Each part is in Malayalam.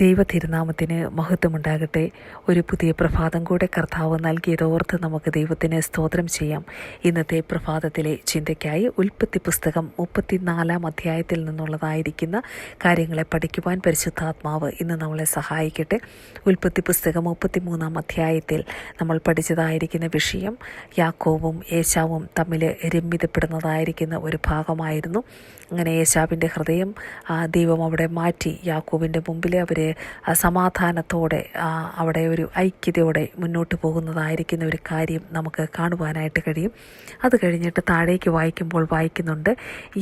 ദൈവതിരുനാമത്തിന് മഹത്വമുണ്ടാകട്ടെ. ഒരു പുതിയ പ്രഭാതം കൂടെ കർത്താവ് നൽകിയതോർത്ത് നമുക്ക് ദൈവത്തിന് സ്തോത്രം ചെയ്യാം. ഇന്നത്തെ പ്രഭാതത്തിലെ ചിന്തയ്ക്കായി ഉൽപ്പത്തി പുസ്തകം 34 അധ്യായത്തിൽ നിന്നുള്ളതായിരിക്കുന്ന കാര്യങ്ങളെ പഠിക്കുവാൻ പരിശുദ്ധാത്മാവ് ഇന്ന് നമ്മളെ സഹായിക്കട്ടെ. ഉൽപ്പത്തി പുസ്തകം 33 അധ്യായത്തിൽ നമ്മൾ പഠിച്ചതായിരിക്കുന്ന വിഷയം യാക്കോബും ഏശാവും തമ്മിൽ രമ്യതപ്പെടുന്നതായിരിക്കുന്ന ഒരു ഭാഗമായിരുന്നു. അങ്ങനെ ഏശാവിൻ്റെ ഹൃദയം ദൈവം അവിടെ മാറ്റി യാക്കോബിൻ്റെ മുമ്പിൽ അവർ സമാധാനത്തോടെ അവിടെ ഒരു ഐക്യതയോടെ മുന്നോട്ട് പോകുന്നതായിരിക്കുന്ന ഒരു കാര്യം നമുക്ക് കാണുവാനായിട്ട് കഴിയും. അത് കഴിഞ്ഞിട്ട് താഴേക്ക് വായിക്കുന്നുണ്ട്,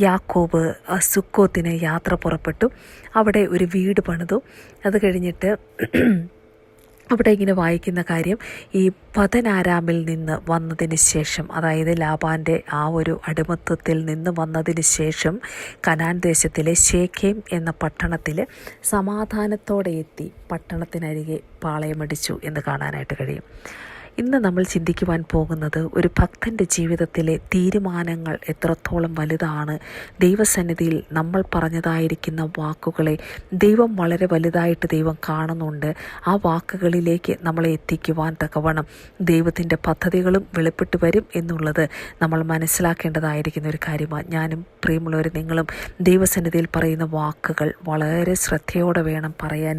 യാക്കോബ് സുക്കോത്തിന് യാത്ര പുറപ്പെട്ടു, അവിടെ ഒരു വീട് പണിതു. അത് കഴിഞ്ഞിട്ട് അവിടെ ഇങ്ങനെ വായിക്കുന്ന കാര്യം, ഈ പദനാരാമിൽ നിന്ന് വന്നതിന് ശേഷം, അതായത് ലാബാൻ്റെ ആ ഒരു അടിമത്വത്തിൽ നിന്ന് വന്നതിന് ശേഷം കനാൻ ദേശത്തിലെ ശേഖേം എന്ന പട്ടണത്തിൽ സമാധാനത്തോടെ എത്തി പട്ടണത്തിനരികെ പാളയമടിച്ചു എന്ന് കാണാനായിട്ട് കഴിയും. ഇന്ന് നമ്മൾ ചിന്തിക്കുവാൻ പോകുന്നത് ഒരു ഭക്തൻ്റെ ജീവിതത്തിലെ തീരുമാനങ്ങൾ എത്രത്തോളം വലുതാണ്. ദൈവസന്നിധിയിൽ നമ്മൾ പറഞ്ഞതായിരിക്കുന്ന വാക്കുകളെ ദൈവം വളരെ വലുതായിട്ട് ദൈവം കാണുന്നുണ്ട്. ആ വാക്കുകളിലേക്ക് നമ്മളെ എത്തിക്കുവാൻ തക്കവണ്ണം ദൈവത്തിൻ്റെ പദ്ധതികളും വെളിപ്പെട്ട് വരും എന്നുള്ളത് നമ്മൾ മനസ്സിലാക്കേണ്ടതായിരിക്കുന്ന ഒരു കാര്യമാണ്. ഞാനും പ്രിയമുള്ളവർ, നിങ്ങളും ദൈവസന്നിധിയിൽ പറയുന്ന വാക്കുകൾ വളരെ ശ്രദ്ധയോടെ വേണം പറയാൻ.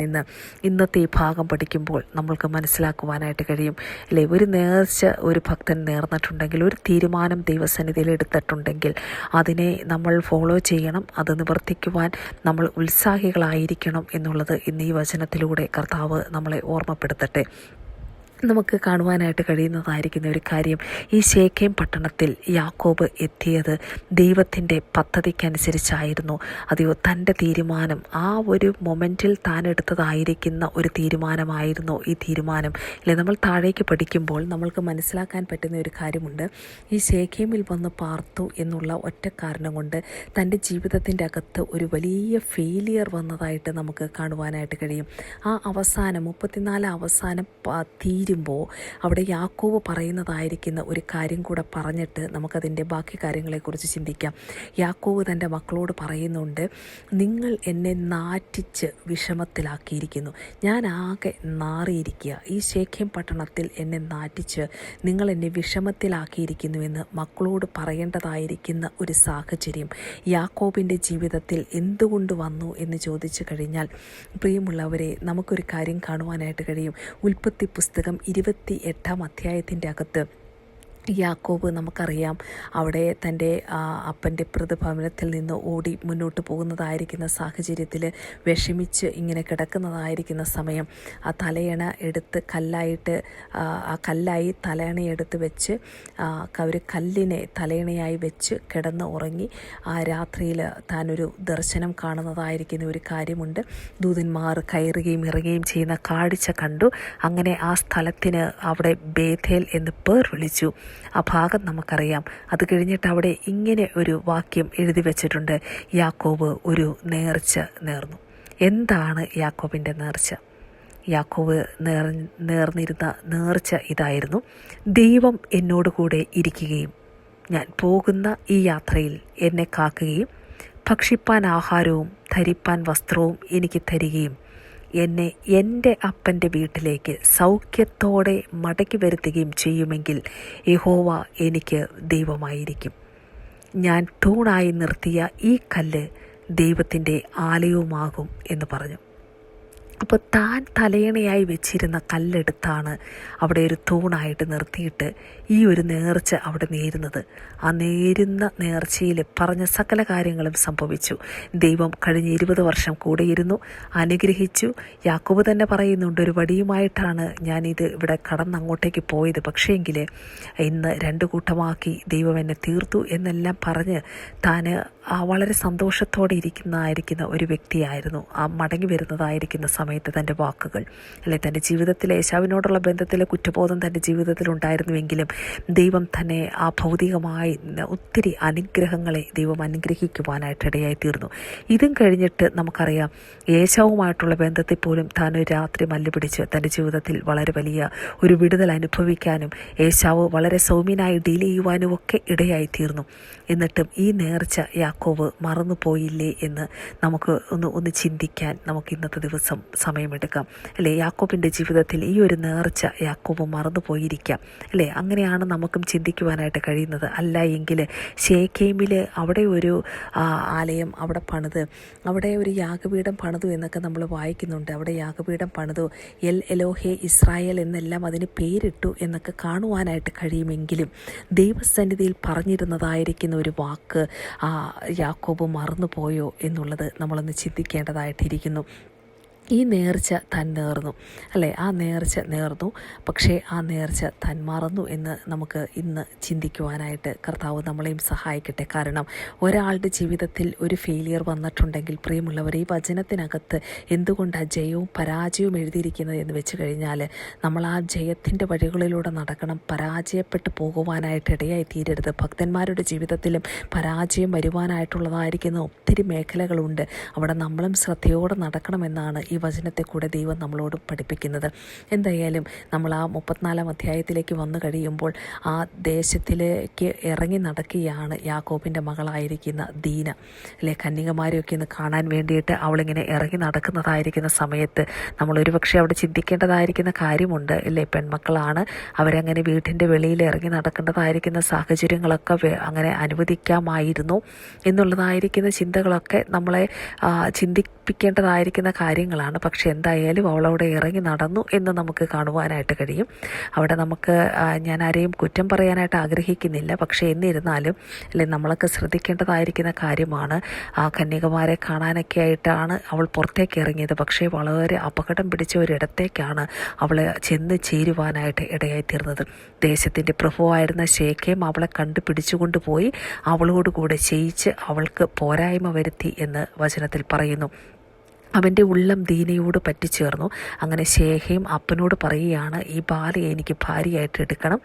ഇന്നത്തെ ഈ ഭാഗം പഠിക്കുമ്പോൾ നമ്മൾക്ക് മനസ്സിലാക്കുവാനായിട്ട് കഴിയും അല്ലേ. ഒരു നേർച്ച ഒരു ഭക്തൻ നേർന്നിട്ടുണ്ടെങ്കിൽ, ഒരു തീരുമാനം ദൈവസന്നിധിയിൽ എടുത്തിട്ടുണ്ടെങ്കിൽ അതിനെ നമ്മൾ ഫോളോ ചെയ്യണം. അത് നിവർത്തിക്കുവാൻ നമ്മൾ ഉത്സാഹികളായിരിക്കണം എന്നുള്ളത് ഇന്ന് ഈ വചനത്തിലൂടെ കർത്താവ് നമ്മളെ ഓർമ്മപ്പെടുത്തട്ടെ. നമുക്ക് കാണുവാനായിട്ട് കഴിയുന്നതായിരിക്കുന്ന ഒരു കാര്യം, ഈ ശേഖേം പട്ടണത്തിൽ യാക്കോബ് എത്തിയത് ദൈവത്തിൻ്റെ പദ്ധതിക്കനുസരിച്ചായിരുന്നു. അതെയോ തൻ്റെ തീരുമാനം, ആ ഒരു മൊമെൻറ്റിൽ താൻ എടുത്തതായിരിക്കുന്ന ഒരു തീരുമാനമായിരുന്നു ഈ തീരുമാനം അല്ലെ. നമ്മൾ താഴേക്ക് പഠിക്കുമ്പോൾ നമ്മൾക്ക് മനസ്സിലാക്കാൻ പറ്റുന്ന ഒരു കാര്യമുണ്ട്. ഈ ശേഖേമിൽ വന്ന് പാർത്തു എന്നുള്ള ഒറ്റ കാരണം കൊണ്ട് തൻ്റെ ജീവിതത്തിൻ്റെ അകത്ത് ഒരു വലിയ ഫെയിലിയർ വന്നതായിട്ട് നമുക്ക് കാണുവാനായിട്ട് കഴിയും. ആ അവസാനം 34 അവസാനം തീരുമ്പോൾ അവിടെ യാക്കോബ് പറയുന്നതായിരിക്കുന്ന ഒരു കാര്യം കൂടെ പറഞ്ഞിട്ട് നമുക്കതിൻ്റെ ബാക്കി കാര്യങ്ങളെക്കുറിച്ച് ചിന്തിക്കാം. യാക്കോബ് തൻ്റെ മക്കളോട് പറയുന്നുണ്ട്, നിങ്ങൾ എന്നെ നാറ്റിച്ച് വിഷമത്തിലാക്കിയിരിക്കുന്നു, ഞാൻ ആകെ നാറിയിരിക്കുക, ഈ ശേഖേം പട്ടണത്തിൽ എന്നെ നാറ്റിച്ച് നിങ്ങൾ എന്നെ വിഷമത്തിലാക്കിയിരിക്കുന്നുവെന്ന് മക്കളോട് പറയേണ്ടതായിരിക്കുന്ന ഒരു സാഹചര്യം യാക്കോബിൻ്റെ ജീവിതത്തിൽ എന്തുകൊണ്ട് വന്നു എന്ന് ചോദിച്ചു കഴിഞ്ഞാൽ, പ്രിയമുള്ളവരെ, നമുക്കൊരു കാര്യം കാണുവാനായിട്ട് കഴിയും. ഉൽപ്പത്തി പുസ്തകം 28 അധ്യായത്തിൻ്റെ അകത്ത് യാക്കോബ് നമുക്കറിയാം, അവിടെ തൻ്റെ അപ്പൻ്റെ പ്രതിഭവനത്തിൽ നിന്ന് ഓടി മുന്നോട്ട് പോകുന്നതായിരിക്കുന്ന സാഹചര്യത്തിൽ വിഷമിച്ച് ഇങ്ങനെ കിടക്കുന്നതായിരിക്കുന്ന സമയം ആ തലയണ എടുത്ത് കല്ലായി തലയണയെടുത്ത് വെച്ച് ഒരു കല്ലിനെ തലയണയായി വെച്ച് കിടന്ന് ഉറങ്ങി. ആ രാത്രിയിൽ താനൊരു ദർശനം കാണുന്നതായിരിക്കുന്ന ഒരു കാര്യമുണ്ട്. ദൂതന്മാർ കയറുകയും ഇറങ്ങുകയും ചെയ്യുന്ന കാഴ്ച കണ്ടു. അങ്ങനെ ആ സ്ഥലത്തിന് അവിടെ ബേഥേൽ എന്ന് പേർ വിളിച്ചു. ആ ഭാഗം നമുക്കറിയാം. അത് കഴിഞ്ഞിട്ട് അവിടെ ഇങ്ങനെ ഒരു വാക്യം എഴുതി വച്ചിട്ടുണ്ട്, യാക്കോബ് ഒരു നേർച്ച നേർന്നു. എന്താണ് യാക്കോബിൻ്റെ നേർച്ച? യാക്കോബ് നേർന്നിരുന്ന നേർച്ച ഇതായിരുന്നു, ദൈവം എന്നോട് കൂടെ ഇരിക്കുകയും ഞാൻ പോകുന്ന ഈ യാത്രയിൽ എന്നെ കാക്കുകയും ഭക്ഷിപ്പാൻ ആഹാരവും ധരിപ്പാൻ വസ്ത്രവും എനിക്ക് തരികയും എന്നെ എൻ്റെ അപ്പൻ്റെ വീട്ടിലേക്ക് സൗഖ്യത്തോടെ മടക്കി വരുത്തുകയും ചെയ്യുമെങ്കിൽ യഹോവ എനിക്ക് ദൈവമായിരിക്കും. ഞാൻ തൂണായി നിർത്തിയ ഈ കല്ല് ദൈവത്തിൻ്റെ ആലയവുമാകും എന്ന് പറഞ്ഞു. അപ്പോൾ താൻ തലയണയായി വെച്ചിരുന്ന കല്ലെടുത്താണ് അവിടെ ഒരു തൂണായിട്ട് നിർത്തിയിട്ട് ഈ ഒരു നേർച്ച അവിടെ നേരുന്നത്. ആ നേരുന്ന നേർച്ചയിൽ പറഞ്ഞ സകല കാര്യങ്ങളും സംഭവിച്ചു. ദൈവം കഴിഞ്ഞ 20 വർഷം കൂടെയിരുന്നു, അനുഗ്രഹിച്ചു. യാക്കോബ് തന്നെ പറയുന്നുണ്ട്, ഒരു വടിയുമായിട്ടാണ് ഞാനിത് ഇവിടെ കടന്നങ്ങോട്ടേക്ക് പോയത്, പക്ഷേങ്കിൽ ഇന്ന് 2 കൂട്ടമാക്കി ദൈവം എന്നെ തീർത്തു എന്നെല്ലാം പറഞ്ഞ് താൻ വളരെ സന്തോഷത്തോടെ ഇരിക്കുന്ന ഒരു വ്യക്തിയായിരുന്നു. ആ മടങ്ങി വരുന്നതായിരിക്കുന്ന സമയത്ത് തൻ്റെ വാക്കുകൾ അല്ലെ, തൻ്റെ ജീവിതത്തിലെ യേശാവിനോടുള്ള ബന്ധത്തിലെ കുറ്റബോധം തൻ്റെ ജീവിതത്തിൽ ഉണ്ടായിരുന്നുവെങ്കിലും ദൈവം തന്നെ ആ ഭൗതികമായി ഒത്തിരി അനുഗ്രഹങ്ങളെ ദൈവം അനുഗ്രഹിക്കുവാനായിട്ട് ഇടയായി തീർന്നു. ഇതും കഴിഞ്ഞിട്ട് നമുക്കറിയാം, യേശാവുമായിട്ടുള്ള ബന്ധത്തിൽ പോലും താൻ ഒരു രാത്രി മല്ലുപിടിച്ച് തൻ്റെ ജീവിതത്തിൽ വളരെ വലിയ ഒരു വിടുതൽ അനുഭവിക്കാനും യേശാവ് വളരെ സൗമ്യനായി ഡീൽ ചെയ്യുവാനും ഒക്കെ ഇടയായി തീർന്നു. എന്നിട്ടും ഈ നേർച്ച യാക്കോബ് മറന്നുപോയില്ലേ എന്ന് നമുക്ക് ഒന്ന് ചിന്തിക്കാൻ നമുക്ക് ഇന്നത്തെ ദിവസം സമയമെടുക്കാം അല്ലേ. യാക്കോബിൻ്റെ ജീവിതത്തിൽ ഈ ഒരു നേർച്ച യാക്കോബ് മറന്നു പോയിരിക്കാം അല്ലേ. അങ്ങനെയാണ് നമുക്കും ചിന്തിക്കുവാനായിട്ട് കഴിയുന്നത്. അല്ല എങ്കിൽ ശേഖേമിൽ അവിടെ ഒരു ആലയം അവിടെ പണിത്, അവിടെ ഒരു യാഗപീഠം പണിതു എന്നൊക്കെ നമ്മൾ വായിക്കുന്നുണ്ട്. അവിടെ യാഗപീഠം പണിതു, എൽ എലോഹെ ഇസ്രായേൽ എന്നെല്ലാം അതിന് പേരിട്ടു എന്നൊക്കെ കാണുവാനായിട്ട് കഴിയുമെങ്കിലും ദൈവസന്നിധിയിൽ പറഞ്ഞിരുന്നതായിരിക്കുന്ന ഒരു വാക്ക് യാക്കോബ് മറന്നുപോയോ എന്നുള്ളത് നമ്മളൊന്ന് ചിന്തിക്കേണ്ടതായിട്ടിരിക്കുന്നു. ഈ നേർച്ച താൻ നേർന്നു അല്ലേ, ആ നേർച്ച നേർന്നു, പക്ഷേ ആ നേർച്ച താൻ മറന്നു എന്ന് നമുക്ക് ഇന്ന് ചിന്തിക്കുവാനായിട്ട് കർത്താവ് നമ്മളെയും സഹായിക്കട്ടെ. കാരണം ഒരാളുടെ ജീവിതത്തിൽ ഒരു ഫെയിലിയർ വന്നിട്ടുണ്ടെങ്കിൽ പ്രിയമുള്ളവർ, ഈ വചനത്തിനകത്ത് എന്തുകൊണ്ടാണ് ജയവും പരാജയവും എഴുതിയിരിക്കുന്നത് എന്ന് വെച്ച് കഴിഞ്ഞാൽ നമ്മൾ ആ ജയത്തിൻ്റെ വഴികളിലൂടെ നടക്കണം, പരാജയപ്പെട്ടു പോകുവാനായിട്ട് ഇടയായി തീരരുത്. ഭക്തന്മാരുടെ ജീവിതത്തിലും പരാജയം വരുവാനായിട്ടുള്ളതായിരിക്കുന്ന ഒത്തിരി മേഖലകളുണ്ട്. അവിടെ നമ്മളും ശ്രദ്ധയോടെ നടക്കണമെന്നാണ് ഈ വചനത്തെ കൂടെ ദൈവം നമ്മളോട് പഠിപ്പിക്കുന്നത്. എന്തായാലും നമ്മൾ ആ 34-ാം അധ്യായത്തിലേക്ക് വന്നു കഴിയുമ്പോൾ ആ ദേശത്തിലേക്ക് ഇറങ്ങി നടക്കുകയാണ് യാക്കോബിൻ്റെ മകളായിരിക്കുന്ന ദീന അല്ലേ. കന്യകമാരെയൊക്കെ ഒന്ന് കാണാൻ വേണ്ടിയിട്ട് അവളിങ്ങനെ ഇറങ്ങി നടക്കുന്നതായിരിക്കുന്ന സമയത്ത് നമ്മൾ ഒരുപക്ഷെ അവിടെ ചിന്തിക്കേണ്ടതായിരിക്കുന്ന കാര്യമുണ്ട് അല്ലേ. പെൺമക്കളാണ്, അവരങ്ങനെ വീട്ടിൻ്റെ വെളിയിൽ ഇറങ്ങി നടക്കേണ്ടതായിരിക്കുന്ന സാഹചര്യങ്ങളൊക്കെ അനുവദിക്കാമായിരുന്നു എന്നുള്ളതായിരിക്കുന്ന ചിന്തകളൊക്കെ നമ്മളെ ചിന്തിപ്പിക്കേണ്ടതായിരിക്കുന്ന കാര്യങ്ങളാണ്. പക്ഷെ എന്തായാലും അവളവിടെ ഇറങ്ങി നടന്നു എന്ന് നമുക്ക് കാണുവാനായിട്ട് കഴിയും. അവിടെ നമുക്ക് ഞാൻ ആരെയും കുറ്റം പറയാനായിട്ട് ആഗ്രഹിക്കുന്നില്ല, പക്ഷേ എന്നിരുന്നാലും അല്ലെ നമ്മളൊക്കെ ശ്രദ്ധിക്കേണ്ടതായിരിക്കുന്ന കാര്യമാണ്. ആ കന്യകമാരെ കാണാനൊക്കെ ആയിട്ടാണ് അവൾ പുറത്തേക്ക് ഇറങ്ങിയത്, പക്ഷേ വളരെ അപകടം പിടിച്ച ഒരിടത്തേക്കാണ് അവൾ ചെന്ന് ചേരുവാനായിട്ട് ഇടയായിത്തീർന്നത്. ദേശത്തിൻ്റെ പ്രഭുവായിരുന്ന ശേഖേം അവളെ കണ്ടുപിടിച്ചുകൊണ്ട് പോയി അവളോടുകൂടെ ചെയ്യിച്ച് അവൾക്ക് പോരായ്മ വരുത്തി എന്ന് വചനത്തിൽ പറയുന്നു. അവൻ്റെ ഉള്ളം ദീനയോട് പറ്റിച്ചേർന്നു. അങ്ങനെ ശേഖേം അപ്പനോട് പറയുകയാണ്, ഈ ബാലയെ എനിക്ക് ഭാര്യയായിട്ട് എടുക്കണം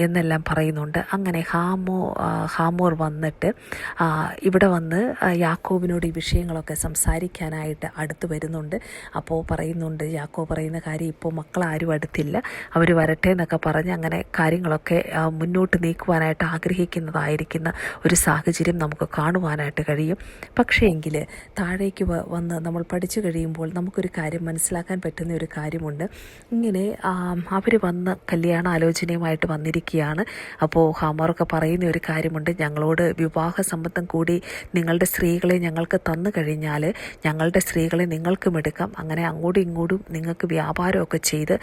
എന്നെല്ലാം പറയുന്നുണ്ട്. അങ്ങനെ ഹാമോർ വന്നിട്ട് ഇവിടെ വന്ന് യാക്കോബിനോട് ഈ വിഷയങ്ങളൊക്കെ സംസാരിക്കാനായിട്ട് അടുത്ത് വരുന്നുണ്ട്. അപ്പോൾ പറയുന്നുണ്ട്, യാക്കോബ് പറയുന്ന കാര്യം, ഇപ്പോൾ മക്കളാരും അടുത്തില്ല, അവർ വരട്ടെ എന്നൊക്കെ പറഞ്ഞ് അങ്ങനെ കാര്യങ്ങളൊക്കെ മുന്നോട്ട് നീക്കുവാനായിട്ട് ആഗ്രഹിക്കുന്നതായിരിക്കുന്ന ഒരു സാഹചര്യം നമുക്ക് കാണുവാനായിട്ട് കഴിയും. പക്ഷേ എങ്കിൽ താഴേക്ക് വന്ന് നമ്മൾ പഠിച്ചു കഴിയുമ്പോൾ നമുക്കൊരു കാര്യം മനസ്സിലാക്കാൻ പറ്റുന്ന ഒരു കാര്യമുണ്ട്. ഇങ്ങനെ അവർ വന്ന് കല്യാണ ആലോചനയുമായിട്ട് വന്നിരിക്കുകയാണ്. അപ്പോൾ ഹാമോറൊക്കെ പറയുന്ന ഒരു കാര്യമുണ്ട്, ഞങ്ങളോട് വിവാഹ സംബന്ധം കൂടി നിങ്ങളുടെ സ്ത്രീകളെ ഞങ്ങൾക്ക് തന്നു കഴിഞ്ഞാൽ ഞങ്ങളുടെ സ്ത്രീകളെ നിങ്ങൾക്കും എടുക്കാം, അങ്ങനെ അങ്ങോട്ടും ഇങ്ങോട്ടും നിങ്ങൾക്ക് വ്യാപാരമൊക്കെ ചെയ്ത്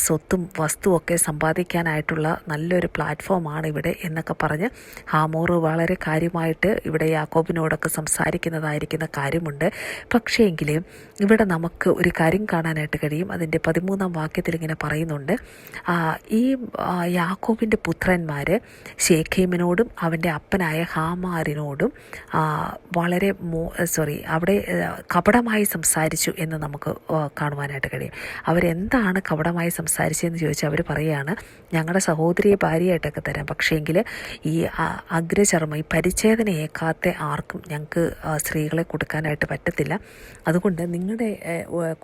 സ്വത്തും വസ്തുവൊക്കെ സമ്പാദിക്കാനായിട്ടുള്ള നല്ലൊരു പ്ലാറ്റ്ഫോമാണ് ഇവിടെ എന്നൊക്കെ പറഞ്ഞ് ഹാമോർ വളരെ കാര്യമായിട്ട് ഇവിടെ യാക്കോബിനോടൊക്കെ സംസാരിക്കുന്നതായിരിക്കുന്ന കാര്യമുണ്ട്. പക്ഷേങ്കിൽ ഇവിടെ നമുക്ക് ഒരു കാര്യം കാണാനായിട്ട് കഴിയും. അതിൻ്റെ 13-ാം വാക്യത്തിൽ ഇങ്ങനെ പറയുന്നുണ്ട്, ഈ യാക്കോബിൻ്റെ പുത്രന്മാർ ശേഖേമിനോടും അവൻ്റെ അപ്പനായ ഹാമാറിനോടും വളരെ അവിടെ കപടമായി സംസാരിച്ചു എന്ന് നമുക്ക് കാണുവാനായിട്ട് കഴിയും. അവരെന്താണ് കപടമായി സംസാരിച്ചതെന്ന് ചോദിച്ചാൽ അവർ പറയുകയാണ്, ഞങ്ങളുടെ സഹോദരിയെ ഭാര്യയായിട്ടൊക്കെ തരാം, പക്ഷേങ്കിൽ ഈ അഗ്രചർമ്മം, ഈ പരിച്ഛേദന ഏക്കാത്ത ആർക്കും ഞങ്ങൾക്ക് സ്ത്രീകളെ കൊടുക്കാനായിട്ട് പറ്റത്തില്ല. അതുകൊണ്ട് നിങ്ങളുടെ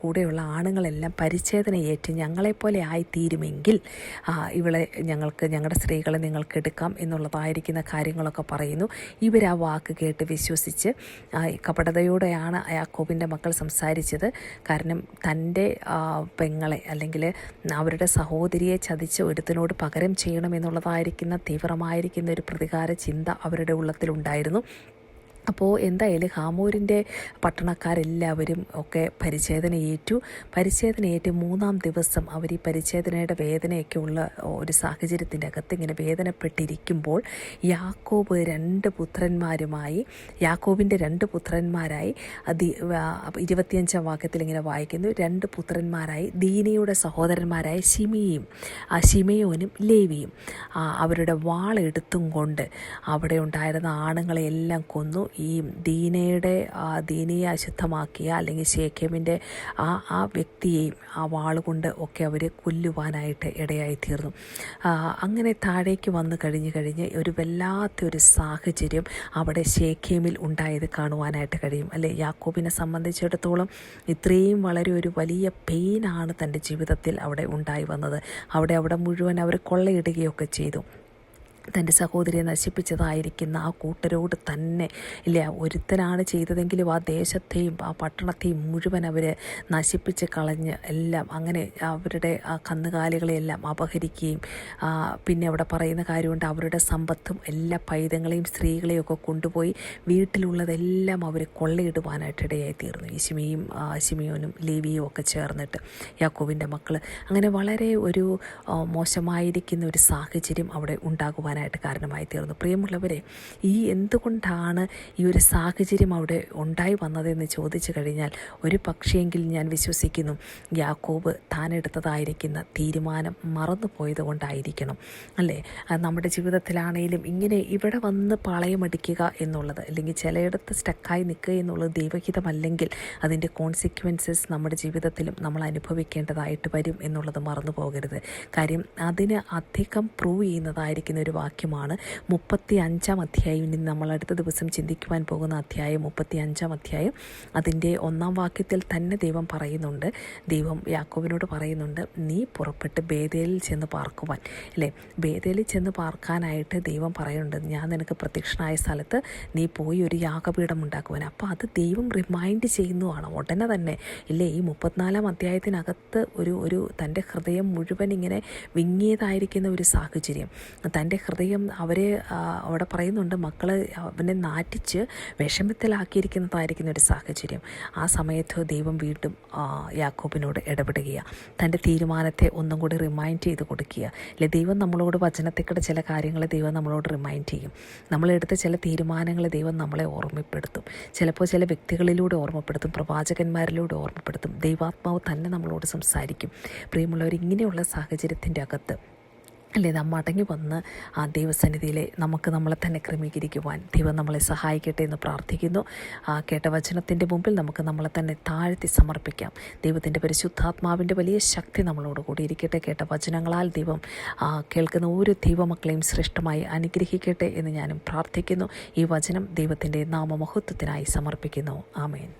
കൂടെയുള്ള ആണുങ്ങളെല്ലാം പരിച്ഛേദന ഏറ്റ് ഞങ്ങളെപ്പോലെ ആയിത്തീരുമെങ്കിൽ ഞങ്ങളുടെ സ്ത്രീകളെ നിങ്ങൾക്ക് എടുക്കാം എന്നുള്ളതായിരിക്കുന്ന കാര്യങ്ങളൊക്കെ പറയുന്നു. ഇവർ ആ വാക്ക് കേട്ട് വിശ്വസിച്ച് കപടതയോടെയാണ് യാക്കോബിൻ്റെ മക്കൾ സംസാരിച്ചത്. കാരണം തൻ്റെ പെങ്ങളെ അല്ലെങ്കിൽ അവരുടെ സഹോദരിയെ ചതിച്ച് ഒരുത്തിനോട് പകരം ചെയ്യണമെന്നുള്ളതായിരിക്കുന്ന തീവ്രമായിരിക്കുന്ന ഒരു പ്രതികാര ചിന്ത അവരുടെ ഉള്ളത്തിലുണ്ടായിരുന്നു. അപ്പോൾ എന്തായാലും ഹാമോരിൻ്റെ പട്ടണക്കാരെല്ലാവരും ഒക്കെ പരിച്ഛേദന ഏറ്റു. 3-ാം ദിവസം അവർ ഈ പരിച്ഛേദനയുടെ വേദനയൊക്കെ ഉള്ള ഒരു സാഹചര്യത്തിൻ്റെ അകത്ത് ഇങ്ങനെ വേദനപ്പെട്ടിരിക്കുമ്പോൾ യാക്കോബിൻ്റെ 2 പുത്രന്മാരായി 25-ാം വാക്യത്തിൽ ഇങ്ങനെ വായിക്കുന്നു, 2 പുത്രന്മാരായി ദീനയുടെ സഹോദരന്മാരായ ശിമയോനും ലേവിയും അവരുടെ വാളെടുത്തും കൊണ്ട് അവിടെ ഉണ്ടായിരുന്ന ആണുങ്ങളെ എല്ലാം കൊന്നു. ഈ ദീനയെ അശുദ്ധമാക്കിയ അല്ലെങ്കിൽ ശേഖേമിൻ്റെ ആ വ്യക്തിയെയും ആ വാളുകൊണ്ട് ഒക്കെ അവർ കൊല്ലുവാനായിട്ട് ഇടയായിത്തീർന്നു. അങ്ങനെ താഴേക്ക് വന്നു കഴിഞ്ഞ് ഒരു വല്ലാത്തൊരു സാഹചര്യം അവിടെ ശേഖേമിൽ ഉണ്ടായത് കാണുവാനായിട്ട് കഴിയും അല്ലേ. യാക്കോബിനെ സംബന്ധിച്ചിടത്തോളം ഇത്രയും വളരെ ഒരു വലിയ പെയിനാണ് തൻ്റെ ജീവിതത്തിൽ അവിടെ ഉണ്ടായി വന്നത്. അവിടെ മുഴുവൻ അവർ കൊള്ളയിടുകയൊക്കെ ചെയ്തു. തൻ്റെ സഹോദരിയെ നശിപ്പിച്ചതായിരിക്കുന്ന ആ കൂട്ടരോട് തന്നെ ഇല്ല, ഒരുത്തനാണ് ചെയ്തതെങ്കിലും ആ ദേശത്തെയും ആ പട്ടണത്തെയും മുഴുവൻ അവർ നശിപ്പിച്ച് കളഞ്ഞ് എല്ലാം അങ്ങനെ അവരുടെ ആ കന്നുകാലികളെയെല്ലാം അപഹരിക്കുകയും പിന്നെ അവിടെ പറയുന്ന കാര്യമുണ്ട്, അവരുടെ സമ്പത്തും എല്ലാ പൈതങ്ങളെയും സ്ത്രീകളെയും ഒക്കെ കൊണ്ടുപോയി വീട്ടിലുള്ളതെല്ലാം അവർ കൊള്ളയിടുവാനായിട്ട് ഇടയായി തീർന്നു. ഈ ശിമിയോനും ലേവിയും ഒക്കെ ചേർന്നിട്ട് യാക്കോബിൻ്റെ മക്കൾ അങ്ങനെ വളരെ ഒരു മോശമായിരിക്കുന്ന ഒരു സാഹചര്യം അവിടെ ഉണ്ടാകുവാനായിട്ട് കാരണമായി തീർന്നു. പ്രിയമുള്ളവരെ, എന്തുകൊണ്ടാണ് ഈ ഒരു സാഹചര്യം അവിടെ ഉണ്ടായി വന്നതെന്ന് ചോദിച്ചു കഴിഞ്ഞാൽ ഒരു പക്ഷേങ്കിൽ ഞാൻ വിശ്വസിക്കുന്നു യാക്കോബ് താനെടുത്തതായിരിക്കുന്ന തീരുമാനം മറന്നുപോയത് കൊണ്ടായിരിക്കണം അല്ലേ. നമ്മുടെ ജീവിതത്തിലാണെങ്കിലും ഇങ്ങനെ ഇവിടെ വന്ന് പാളയമടിക്കുക എന്നുള്ളത്, അല്ലെങ്കിൽ ചിലയിടത്ത് സ്റ്റക്കായി നിൽക്കുക എന്നുള്ളത് ദൈവഹിതമല്ലെങ്കിൽ അതിൻ്റെ കോൺസിക്വൻസസ് നമ്മുടെ ജീവിതത്തിലും നമ്മൾ അനുഭവിക്കേണ്ടതായിട്ട് വരും എന്നുള്ളത് മറന്നു പോകരുത്. കാര്യം അതിന് അധികം പ്രൂവ് ചെയ്യുന്നതായിരിക്കുന്ന ഒരു വാക്യമാണ് 35-ാം അധ്യായം. ഇനി നമ്മൾ അടുത്ത ദിവസം ചിന്തിക്കുവാൻ പോകുന്ന അധ്യായം 35-ാം അധ്യായം. അതിൻ്റെ 1-ാം വാക്യത്തിൽ തന്നെ ദൈവം പറയുന്നുണ്ട്, ദൈവം യാക്കോബിനോട് പറയുന്നുണ്ട്, നീ പുറപ്പെട്ട് ബേതേലിൽ ചെന്ന് പാർക്കുവാൻ അല്ലേ. ബേതേലിൽ ചെന്ന് പാർക്കാനായിട്ട് ദൈവം പറയുന്നുണ്ട്, ഞാൻ നിനക്ക് പ്രത്യക്ഷനായ സ്ഥലത്ത് നീ പോയി ഒരു യാഗപീഠം ഉണ്ടാക്കുവാൻ. അപ്പോൾ അത് ദൈവം റിമൈൻഡ് ചെയ്യുന്നതാണ് ഉടനെ തന്നെ ഇല്ലേ. ഈ 34-ാം അധ്യായത്തിനകത്ത് ഒരു തൻ്റെ ഹൃദയം മുഴുവൻ ഇങ്ങനെ വിങ്ങിയതായിരിക്കുന്ന ഒരു സാഹചര്യം, തൻ്റെ ഹൃദയം അവിടെ പറയുന്നുണ്ട്, മക്കൾ അവനെ നാറ്റിച്ച് വിഷമത്തിലാക്കിയിരിക്കുന്നതായിരിക്കുന്ന ഒരു സാഹചര്യം. ആ സമയത്ത് ദൈവം വീണ്ടും യാക്കോബിനോട് ഇടപെടുകയാണ്, തൻ്റെ തീരുമാനത്തെ ഒന്നും കൂടി റിമൈൻഡ് ചെയ്ത് കൊടുക്കുക അല്ലെ. ദൈവം നമ്മളോട് വചനത്തിൽക്കൂടെ ചില കാര്യങ്ങൾ ദൈവം നമ്മളോട് റിമൈൻഡ് ചെയ്യും. നമ്മളെടുത്ത ചില തീരുമാനങ്ങൾ ദൈവം നമ്മളെ ഓർമ്മപ്പെടുത്തും. ചിലപ്പോൾ ചില വ്യക്തികളിലൂടെ ഓർമ്മപ്പെടുത്തും, പ്രവാചകന്മാരിലൂടെ ഓർമ്മപ്പെടുത്തും, ദൈവാത്മാവ് തന്നെ നമ്മളോട് സംസാരിക്കും. പ്രിയമുള്ളവർ, ഇങ്ങനെയുള്ള സാഹചര്യത്തിൻ്റെ അകത്ത് അല്ലേ നാം മടങ്ങി വന്ന് ആ ദൈവസന്നിധിയിൽ നമുക്ക് നമ്മളെ തന്നെ ക്രമീകരിക്കുവാൻ ദൈവം നമ്മളെ സഹായിക്കട്ടെ എന്ന് പ്രാർത്ഥിക്കുന്നു. കേട്ട വചനത്തിൻ്റെ മുമ്പിൽ നമുക്ക് നമ്മളെ തന്നെ താഴ്ത്തി സമർപ്പിക്കാം. ദൈവത്തിൻ്റെ പരിശുദ്ധാത്മാവിൻ്റെ വലിയ ശക്തി നമ്മളോട് കൂടി ഇരിക്കട്ടെ. കേട്ട വചനങ്ങളാൽ ദൈവം കേൾക്കുന്ന ഓരോ ദൈവമക്കളെയും ശ്രേഷ്ഠമായി അനുഗ്രഹിക്കട്ടെ എന്ന് ഞാനും പ്രാർത്ഥിക്കുന്നു. ഈ വചനം ദൈവത്തിൻ്റെ നാമമഹത്വത്തിനായി സമർപ്പിക്കുന്നു. ആമേൻ.